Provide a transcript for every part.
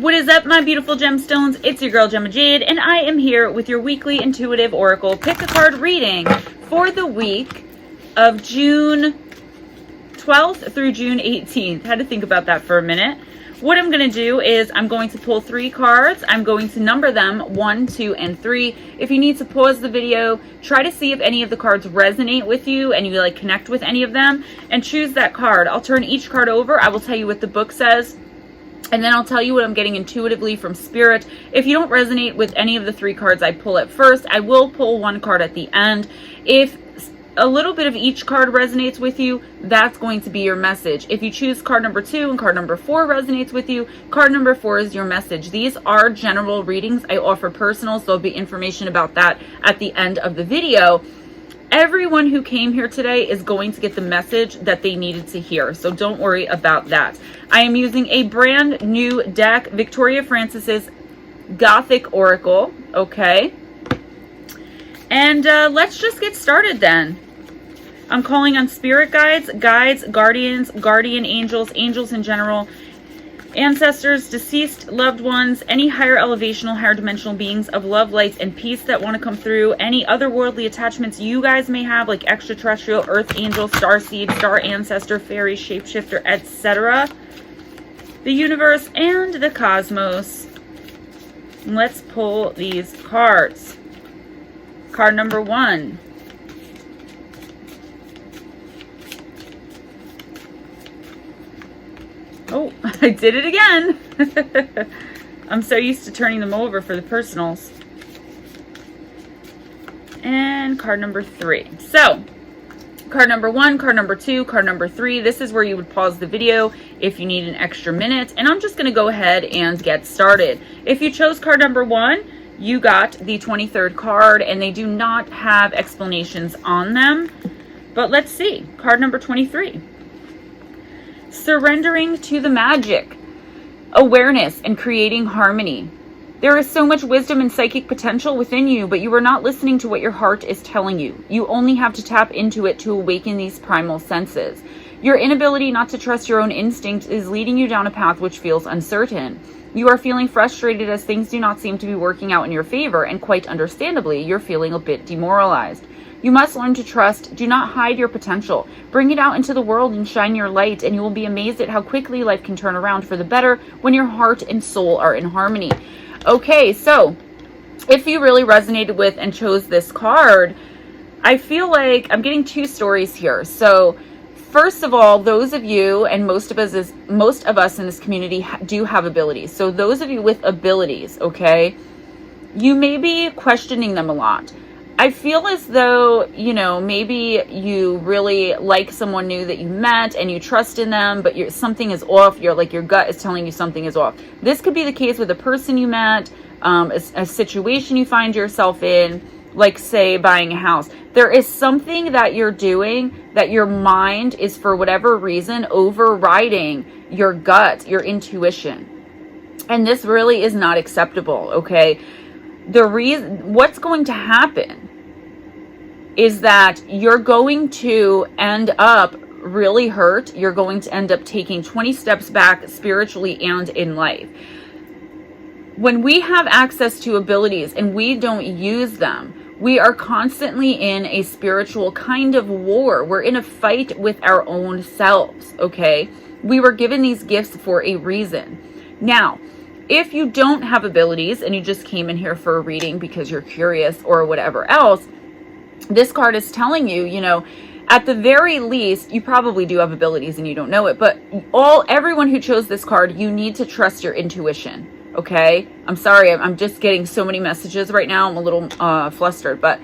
What is up, my beautiful gemstones? It's your girl Gemma Jade, and I am here with your weekly intuitive oracle pick a card reading for the week of June 12th through June 18th. Had to think about that for a minute. What I'm going to do is I'm going to pull 3 cards. I'm going to number them 1, 2, and 3. If you need to pause the video, try to see if any of the cards resonate with you and you connect with any of them, and choose that card. I'll turn each card over. I will tell you what the book says, and then I'll tell you what I'm getting intuitively from Spirit. If you don't resonate with any of the 3 cards I pull at first, I will pull 1 card at the end. If a little bit of each card resonates with you, that's going to be your message. If you choose card number 2 and card number 4 resonates with you, card number 4 is your message. These are general readings. I offer personals. There'll be information about that at the end of the video. Everyone who came here today is going to get the message that they needed to hear, so don't worry about that. I am using a brand new deck, Victoria Francis's Gothic Oracle, okay? And let's just get started then. I'm calling on spirit guides, guardians, guardian angels, angels in general, ancestors, deceased loved ones, any higher elevational, higher dimensional beings of love, light, and peace that want to come through, any otherworldly attachments you guys may have, like extraterrestrial, earth angel, starseed, star ancestor, fairy, shapeshifter, etc. The universe and the cosmos. Let's pull these cards. Card number 1. Oh, I did it again. I'm so used to turning them over for the personals. And card number 3. So, card number 1, card number 2, card number 3. This is where you would pause the video if you need an extra minute. And I'm just going to go ahead and get started. If you chose card number 1, you got the 23rd card, and they do not have explanations on them. But let's see. Card number 23. Surrendering to the magic. Awareness and creating harmony. There is so much wisdom and psychic potential within you, but you are not listening to what your heart is telling you. You only have to tap into it to awaken these primal senses. Your inability not to trust your own instinct is leading you down a path which feels uncertain. You are feeling frustrated as things do not seem to be working out in your favor, and quite understandably, you're feeling a bit demoralized. You must learn to trust. Do not hide your potential. Bring it out into the world and shine your light, and you will be amazed at how quickly life can turn around for the better when your heart and soul are in harmony. Okay, so if you really resonated with and chose this card, I feel like I'm getting 2 stories here. So first of all, those of you, and most of us in this community do have abilities. So those of you with abilities, okay, you may be questioning them a lot. I feel as though, maybe you really like someone new that you met and you trust in them, but something is off. Your gut is telling you something is off. This could be the case with a person you met, a situation you find yourself in, like say buying a house. There is something that you're doing that your mind is, for whatever reason, overriding your gut, your intuition. And this really is not acceptable, okay? What's going to happen is that you're going to end up really hurt. You're going to end up taking 20 steps back spiritually and in life. When we have access to abilities and we don't use them, we are constantly in a spiritual kind of war. We're in a fight with our own selves, okay? We were given these gifts for a reason. Now, if you don't have abilities and you just came in here for a reading because you're curious or whatever else, this card is telling you, at the very least, you probably do have abilities and you don't know it, but everyone who chose this card, you need to trust your intuition, okay? I'm sorry, I'm just getting so many messages right now. I'm a little flustered, but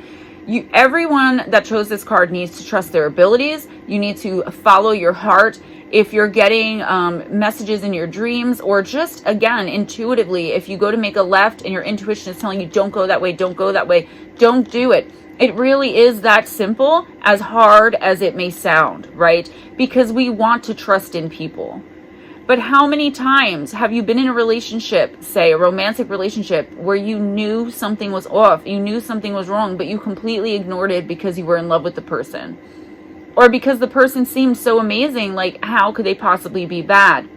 everyone that chose this card needs to trust their abilities. You need to follow your heart. If you're getting messages in your dreams, or just, again, intuitively, if you go to make a left and your intuition is telling you, don't go that way, don't go that way, don't do it. It really is that simple, as hard as it may sound, right? Because we want to trust in people. But how many times have you been in a relationship, say a romantic relationship, where you knew something was off, you knew something was wrong, but you completely ignored it because you were in love with the person? Or because the person seemed so amazing, like how could they possibly be bad?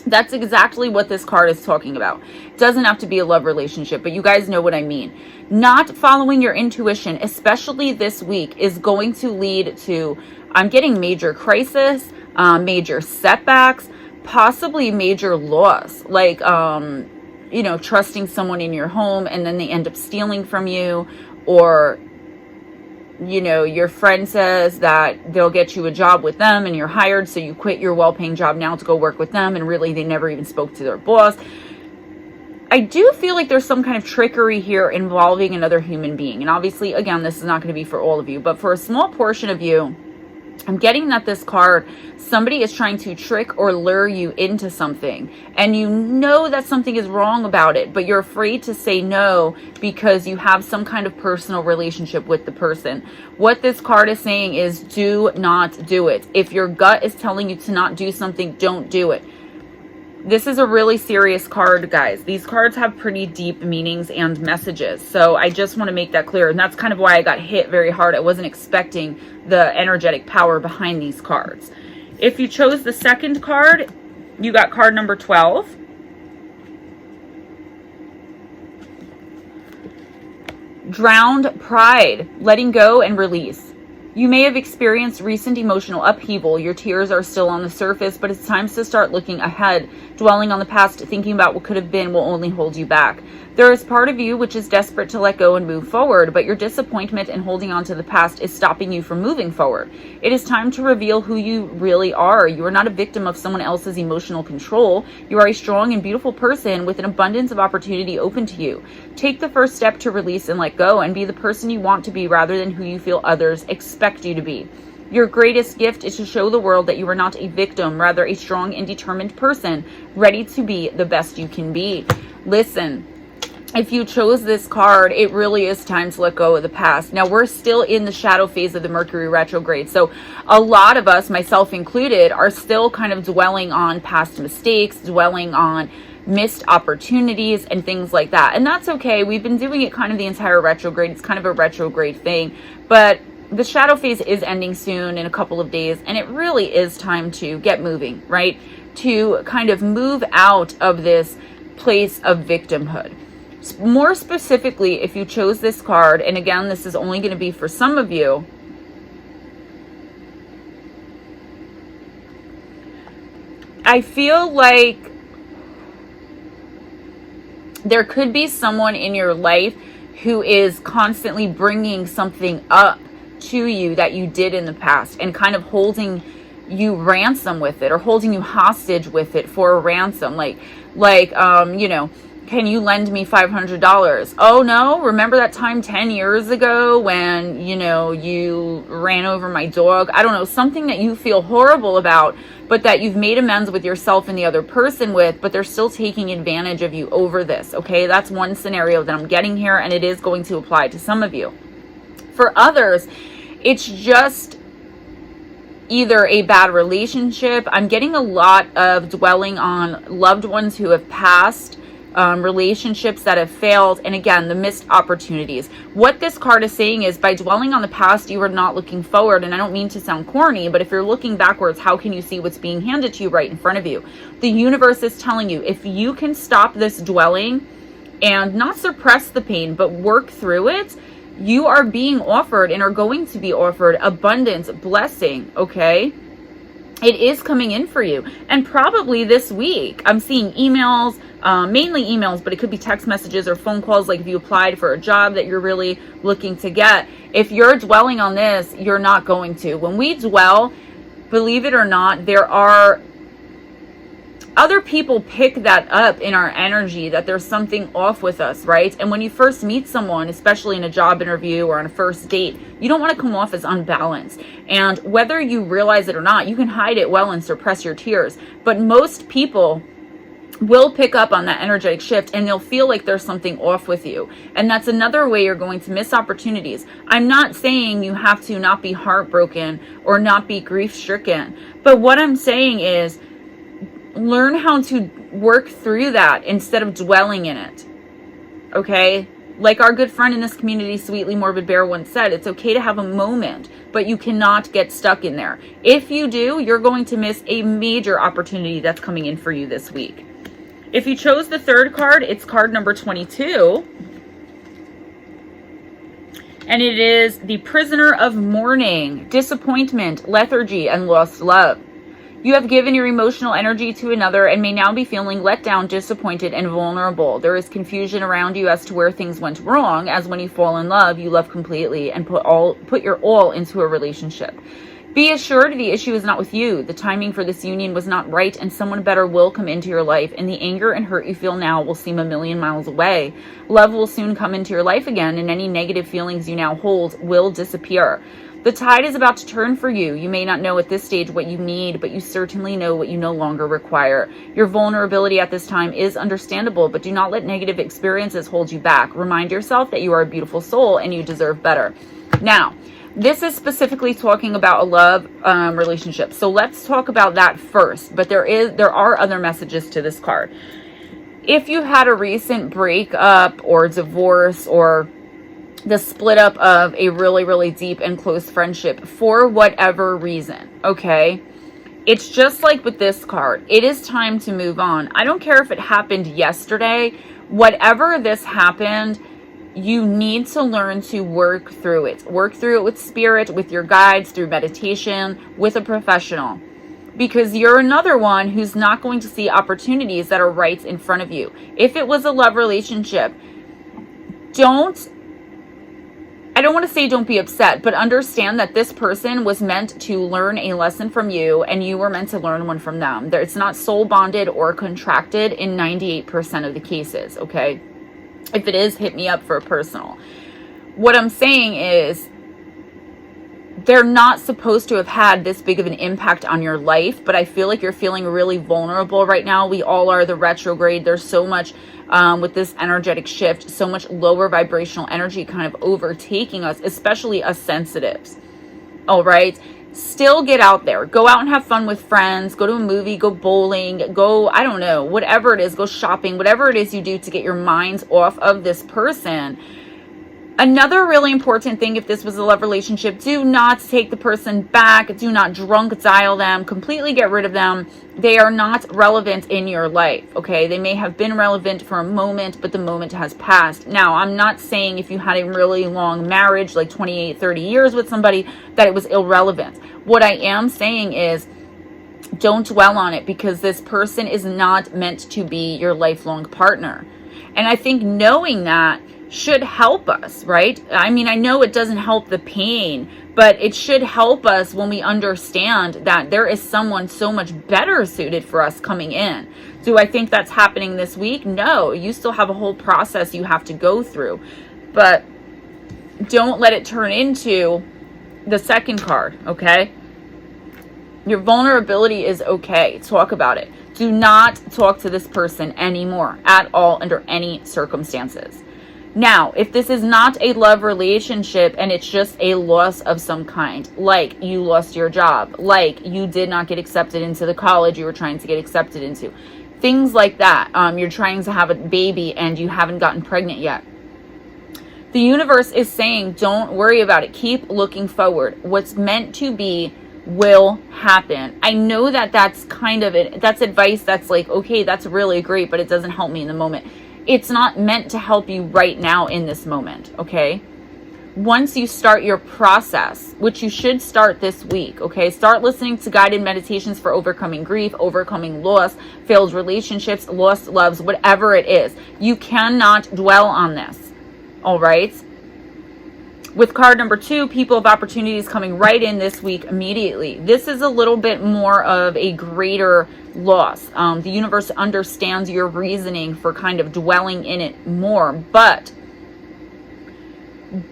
That's exactly what this card is talking about. It doesn't have to be a love relationship, but you guys know what I mean. Not following your intuition, especially this week, is going to lead to, I'm getting major crisis, major setbacks, possibly major loss. Like, trusting someone in your home and then they end up stealing from you, or your friend says that they'll get you a job with them and you're hired, so you quit your well-paying job now to go work with them, and really they never even spoke to their boss. I do feel like there's some kind of trickery here involving another human being. And obviously, again, this is not going to be for all of you, but for a small portion of you, I'm getting that this card, somebody is trying to trick or lure you into something, and you know that something is wrong about it, but you're afraid to say no because you have some kind of personal relationship with the person. What this card is saying is, do not do it. If your gut is telling you to not do something, don't do it. This is a really serious card, guys. These cards have pretty deep meanings and messages. So I just want to make that clear. And that's kind of why I got hit very hard. I wasn't expecting the energetic power behind these cards. If you chose the second card, you got card number 12. Drowned pride, letting go and release. You may have experienced recent emotional upheaval. Your tears are still on the surface, but it's time to start looking ahead. Dwelling on the past, thinking about what could have been, will only hold you back. There is part of you which is desperate to let go and move forward, but your disappointment and holding on to the past is stopping you from moving forward. It is time to reveal who you really are. You are not a victim of someone else's emotional control. You are a strong and beautiful person with an abundance of opportunity open to you. Take the first step to release and let go, and be the person you want to be rather than who you feel others expect you to be. Your greatest gift is to show the world that you are not a victim, rather a strong and determined person, ready to be the best you can be. Listen, if you chose this card, it really is time to let go of the past. Now, we're still in the shadow phase of the Mercury retrograde. So a lot of us, myself included, are still kind of dwelling on past mistakes, dwelling on missed opportunities and things like that. And that's okay. We've been doing it kind of the entire retrograde. It's kind of a retrograde thing. But the shadow phase is ending soon in a couple of days. And it really is time to get moving, right? To kind of move out of this place of victimhood. More specifically, if you chose this card, and again, this is only going to be for some of you, I feel like there could be someone in your life who is constantly bringing something up to you that you did in the past and kind of holding you ransom with it, or holding you hostage with it for a ransom. Can you lend me $500? Oh no, remember that time 10 years ago when, you ran over my dog? I don't know, something that you feel horrible about, but that you've made amends with yourself and the other person with, but they're still taking advantage of you over this, okay? That's one scenario that I'm getting here, and it is going to apply to some of you. For others, it's just either a bad relationship. I'm getting a lot of dwelling on loved ones who have passed, relationships that have failed, and again, the missed opportunities. What this card is saying is, by dwelling on the past, you are not looking forward. And I don't mean to sound corny, but if you're looking backwards, how can you see what's being handed to you right in front of you? The universe is telling you, if you can stop this dwelling and not suppress the pain, but work through it, you are being offered and are going to be offered abundance, blessing, okay? It is coming in for you. And probably this week, I'm seeing emails, mainly emails, but it could be text messages or phone calls, like if you applied for a job that you're really looking to get. If you're dwelling on this, you're not going to. When we dwell, believe it or not, there are other people pick that up in our energy, that there's something off with us, right? And when you first meet someone, especially in a job interview or on a first date, you don't want to come off as unbalanced. And whether you realize it or not, you can hide it well and suppress your tears. But most people will pick up on that energetic shift, and they'll feel like there's something off with you. And that's another way you're going to miss opportunities. I'm not saying you have to not be heartbroken or not be grief-stricken. But what I'm saying is, learn how to work through that instead of dwelling in it. Okay? Like our good friend in this community, Sweetly Morbid Bear, once said, it's okay to have a moment, but you cannot get stuck in there. If you do, you're going to miss a major opportunity that's coming in for you this week. If you chose the third card, it's card number 22. And it is the Prisoner of Mourning, Disappointment, Lethargy, and Lost Love. You have given your emotional energy to another and may now be feeling let down, disappointed, and vulnerable. There is confusion around you as to where things went wrong, as when you fall in love, you love completely and put your all into a relationship. Be assured the issue is not with you. The timing for this union was not right, and someone better will come into your life, and the anger and hurt you feel now will seem a million miles away. Love will soon come into your life again, and any negative feelings you now hold will disappear. The tide is about to turn for you. You may not know at this stage what you need, but you certainly know what you no longer require. Your vulnerability at this time is understandable, but do not let negative experiences hold you back. Remind yourself that you are a beautiful soul and you deserve better. Now, this is specifically talking about a love relationship. So let's talk about that first. But there are other messages to this card. If you had a recent breakup or divorce or the split up of a really, really deep and close friendship for whatever reason, okay? It's just like with this card. It is time to move on. I don't care if it happened yesterday. Whatever this happened, you need to learn to work through it. Work through it with spirit, with your guides, through meditation, with a professional. Because you're another one who's not going to see opportunities that are right in front of you. If it was a love relationship, I don't want to say don't be upset, but understand that this person was meant to learn a lesson from you and you were meant to learn one from them. It's not soul bonded or contracted in 98% of the cases, okay? If it is, hit me up for a personal. What I'm saying is they're not supposed to have had this big of an impact on your life, but I feel like you're feeling really vulnerable right now. We all are. The retrograde. There's so much with this energetic shift, so much lower vibrational energy kind of overtaking us, especially us sensitives. All right. Still get out there. Go out and have fun with friends. Go to a movie. Go bowling. Go, I don't know, whatever it is. Go shopping. Whatever it is you do to get your minds off of this person. Another really important thing, if this was a love relationship, do not take the person back. Do not drunk dial them. Completely get rid of them. They are not relevant in your life, okay? They may have been relevant for a moment, but the moment has passed. Now, I'm not saying if you had a really long marriage, like 28, 30 years with somebody, that it was irrelevant. What I am saying is don't dwell on it, because this person is not meant to be your lifelong partner. And I think knowing that should help us, right? I mean, I know it doesn't help the pain, but it should help us when we understand that there is someone so much better suited for us coming in. Do I think that's happening this week? No, you still have a whole process you have to go through, but don't let it turn into the second card, okay? Your vulnerability is okay. Talk about it. Do not talk to this person anymore at all under any circumstances. Now, if this is not a love relationship and it's just a loss of some kind, like you lost your job, like you did not get accepted into the college you were trying to get accepted into, things like that, you're trying to have a baby and you haven't gotten pregnant yet. The universe is saying, don't worry about it. Keep looking forward. What's meant to be will happen. I know that that's kind of it. That's advice that's like, okay, that's really great, but it doesn't help me in the moment. It's not meant to help you right now in this moment, okay? Once you start your process, which you should start this week, okay? Start listening to guided meditations for overcoming grief, overcoming loss, failed relationships, lost loves, whatever it is. You cannot dwell on this, all right? With card number 2, people of opportunities coming right in this week immediately. This is a little bit more of a greater loss. The universe understands your reasoning for kind of dwelling in it more, but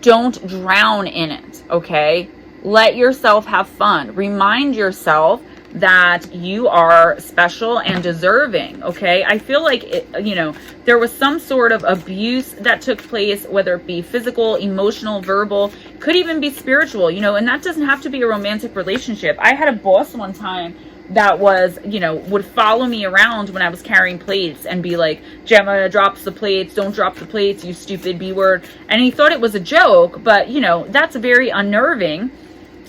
don't drown in it, okay? Let yourself have fun. Remind yourself that you are special and deserving, okay? I feel like, there was some sort of abuse that took place, whether it be physical, emotional, verbal, could even be spiritual, and that doesn't have to be a romantic relationship. I had a boss one time that was, would follow me around when I was carrying plates and be like, Gemma drops the plates, don't drop the plates, you stupid B word. And he thought it was a joke, but that's very unnerving.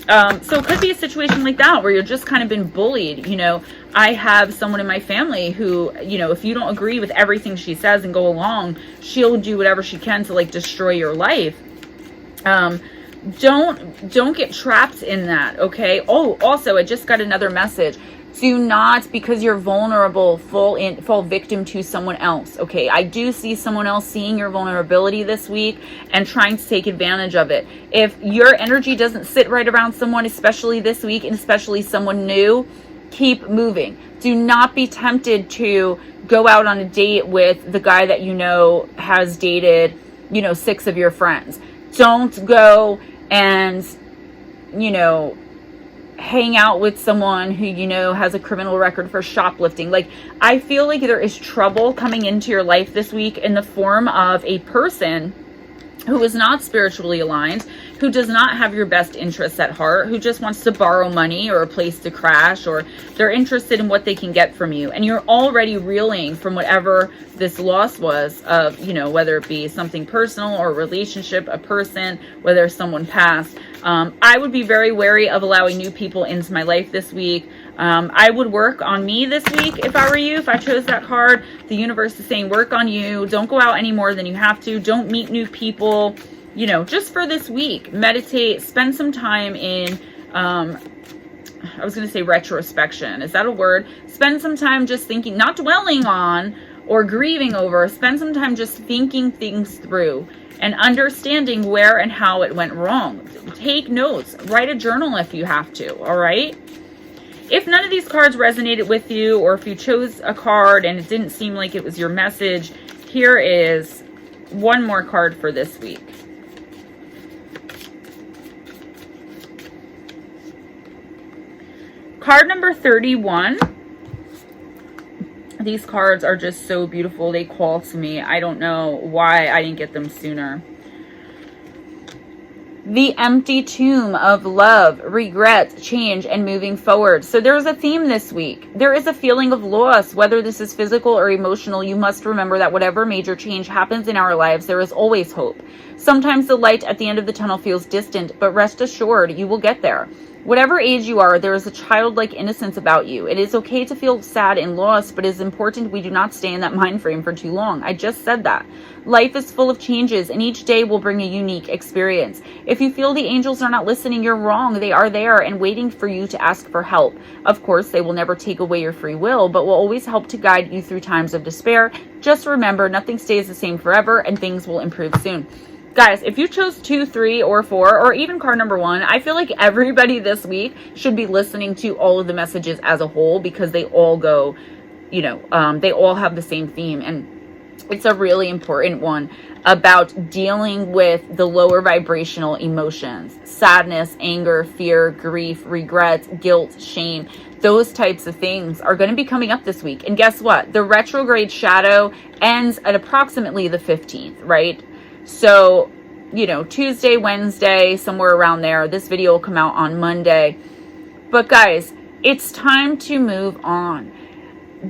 So it could be a situation like that where you're just kind of been bullied. I have someone in my family who, if you don't agree with everything she says and go along, she'll do whatever she can to like destroy your life. Don't get trapped in that, okay? Oh, also, I just got another message. Do not, because you're vulnerable, fall victim to someone else, okay? I do see someone else seeing your vulnerability this week and trying to take advantage of it. If your energy doesn't sit right around someone, especially this week, and especially someone new, keep moving. Do not be tempted to go out on a date with the guy that has dated, 6 of your friends. Don't go and, hang out with someone who has a criminal record for shoplifting. Like, I feel like there is trouble coming into your life this week in the form of a person who is not spiritually aligned, who does not have your best interests at heart, who just wants to borrow money or a place to crash, or they're interested in what they can get from you. And you're already reeling from whatever this loss was of, whether it be something personal or a relationship, a person, whether someone passed. I would be very wary of allowing new people into my life this week. I would work on me this week if I were you, if I chose that card. The universe is saying work on you. Don't go out any more than you have to. Don't meet new people, just for this week. Meditate, spend some time in, I was going to say retrospection. Is that a word? Spend some time just thinking, not dwelling on or grieving over. Spend some time just thinking things through and understanding where and how it went wrong. Take notes. Write a journal if you have to, all right? If none of these cards resonated with you, or if you chose a card and it didn't seem like it was your message, here is one more card for this week. Card number 31. These cards are just so beautiful. They call to me. I don't know why I didn't get them sooner. The empty tomb of love, regret, change, and moving forward. So there's a theme this week. There is a feeling of loss, whether this is physical or emotional. You must remember that whatever major change happens in our lives, there is always hope. Sometimes the light at the end of the tunnel feels distant, but rest assured, you will get there. Whatever age you are, there is a childlike innocence about you. It is okay to feel sad and lost, but it is important we do not stay in that mind frame for too long. I just said that. Life is full of changes, and each day will bring a unique experience. If you feel the angels are not listening, you're wrong. They are there and waiting for you to ask for help. Of course, they will never take away your free will, but will always help to guide you through times of despair. Just remember, nothing stays the same forever, and things will improve soon. Guys, if you chose 2, 3, or 4, or even card number 1, I feel like everybody this week should be listening to all of the messages as a whole, because they all go, they all have the same theme. And it's a really important one about dealing with the lower vibrational emotions: sadness, anger, fear, grief, regret, guilt, shame. Those types of things are going to be coming up this week. And guess what? The retrograde shadow ends at approximately the 15th, right? So, Tuesday, Wednesday, somewhere around there. This video will come out on Monday. But guys, it's time to move on.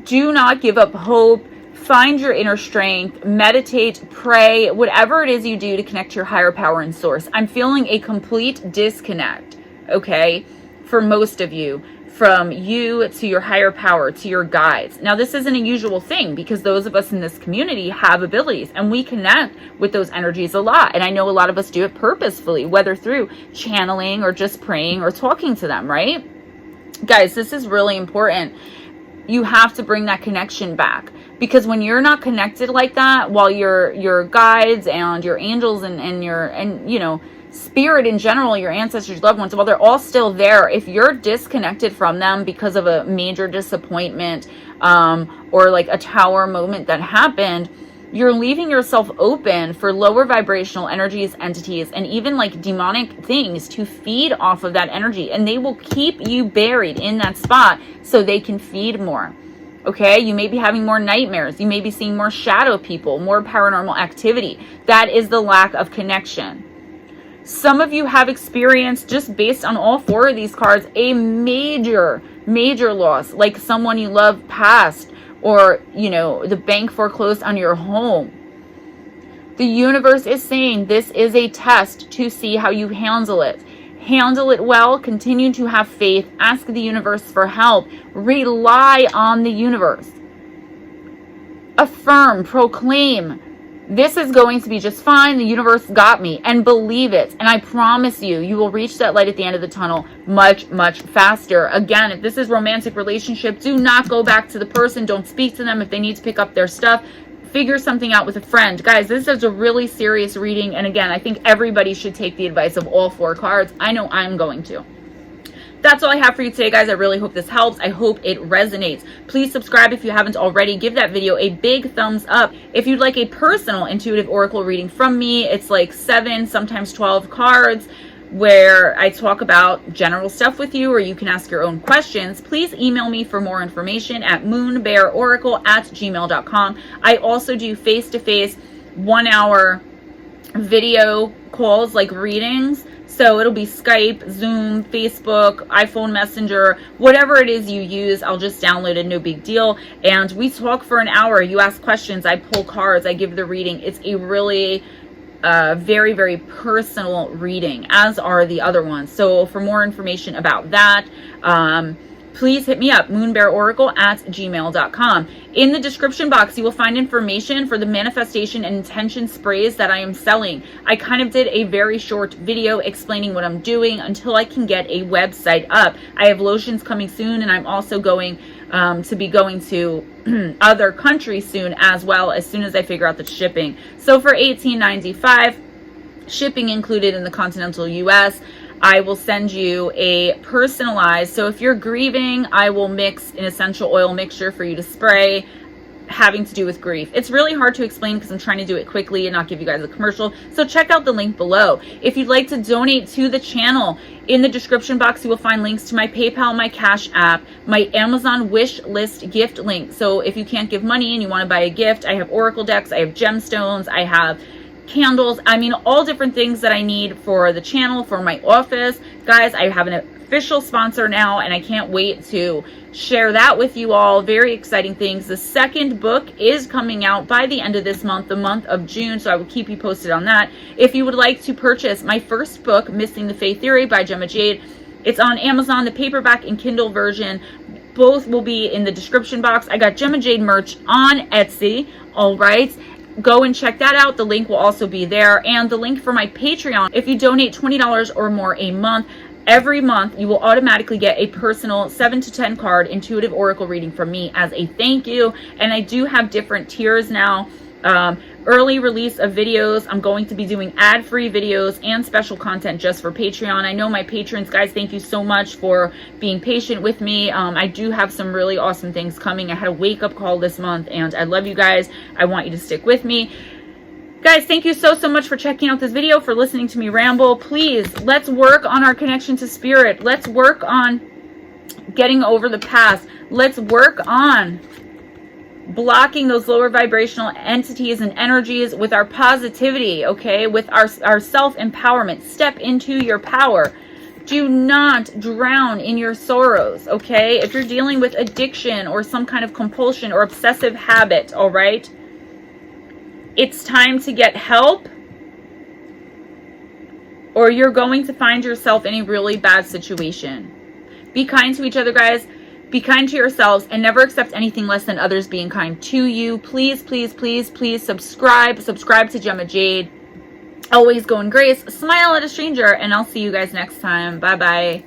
Do not give up hope. Find your inner strength. Meditate, pray, whatever it is you do to connect to your higher power and source. I'm feeling a complete disconnect, okay, for most of you. From you to your higher power, to your guides. Now, this isn't a usual thing, because those of us in this community have abilities and we connect with those energies a lot. And I know a lot of us do it purposefully, whether through channeling or just praying or talking to them, right? Guys, this is really important. You have to bring that connection back, because when you're not connected like that, while your guides and your angels and spirit in general, your ancestors, loved ones, well, they're all still there. If you're disconnected from them because of a major disappointment, or like a tower moment that happened, you're leaving yourself open for lower vibrational energies, entities, and even like demonic things to feed off of that energy. And they will keep you buried in that spot so they can feed more. Okay, you may be having more nightmares. You may be seeing more shadow people, more paranormal activity. That is the lack of connection. Some of you have experienced, just based on all 4 of these cards, a major major loss, like someone you love passed, or, you know, the bank foreclosed on your home. The universe is saying this is a test to see how you handle it. Handle it well, continue to have faith, ask the universe for help, rely on the universe. Affirm, proclaim, this is going to be just fine, the universe got me, and believe it. And I promise you, you will reach that light at the end of the tunnel much, much faster. Again, if this is romantic relationship, do not go back to the person, don't speak to them if they need to pick up their stuff. Figure something out with a friend. Guys, this is a really serious reading. And again, I think everybody should take the advice of all 4 cards. I know I'm going to. That's all I have for you today, guys. I really hope this helps. I hope it resonates. Please subscribe if you haven't already. Give that video a big thumbs up. If you'd like a personal intuitive oracle reading from me, it's like 7, sometimes 12 cards, where I talk about general stuff with you, or you can ask your own questions. Please email me for more information at MoonBearOracle@gmail.com. I also do face-to-face 1-hour video calls, like readings. So it'll be Skype, Zoom, Facebook, iPhone Messenger, whatever it is you use. I'll just download it, no big deal. And we talk for an hour. You ask questions, I pull cards, I give the reading. It's a really very, very personal reading, as are the other ones. So for more information about that, please hit me up, MoonBearOracle@gmail.com. In the description box, you will find information for the manifestation and intention sprays that I am selling. I kind of did a very short video explaining what I'm doing until I can get a website up. I have lotions coming soon, and I'm also going to be going to other countries soon as well, as soon as I figure out the shipping. So for $18.95, shipping included in the continental US, I will send you a personalized, so if you're grieving, I will mix an essential oil mixture for you to spray, having to do with grief. It's really hard to explain because I'm trying to do it quickly and not give you guys a commercial. So check out the link below. If you'd like to donate to the channel, in the description box, you will find links to my PayPal, my Cash App, my Amazon wish list gift link. So if you can't give money and you want to buy a gift, I have oracle decks, I have gemstones, I have candles, I mean, all different things that I need for the channel, for my office. Guys, I have an official sponsor now, and I can't wait to share that with you all. Very exciting things. The second book is coming out by the end of this month, the month of June, so I will keep you posted on that. If you would like to purchase my first book, Missing the Faith Theory by Gemma Jade, it's on Amazon, the paperback and Kindle version. Both will be in the description box. I got Gemma Jade merch on Etsy, all right? Go and check that out. The link will also be there. And the link for my Patreon, if you donate $20 or more a month, every month you will automatically get a personal 7 to 10 card intuitive oracle reading from me as a thank you. And I do have different tiers now. Early release of videos. I'm going to be doing ad-free videos and special content just for Patreon. I know my patrons, guys, thank you so much for being patient with me. I do have some really awesome things coming. I had a wake-up call this month, and I love you guys. I want you to stick with me. Guys, thank you so much for checking out this video, for listening to me ramble. Please, let's work on our connection to spirit. Let's work on getting over the past. Let's work on blocking those lower vibrational entities and energies with our positivity, okay? With our self-empowerment. Step into your power. Do not drown in your sorrows, okay? If you're dealing with addiction or some kind of compulsion or obsessive habit, all right? It's time to get help, or you're going to find yourself in a really bad situation. Be kind to each other, guys. Be kind to yourselves, and never accept anything less than others being kind to you. Please, please, please, please subscribe. Subscribe to Gemma Jade. Always go in grace. Smile at a stranger, and I'll see you guys next time. Bye-bye.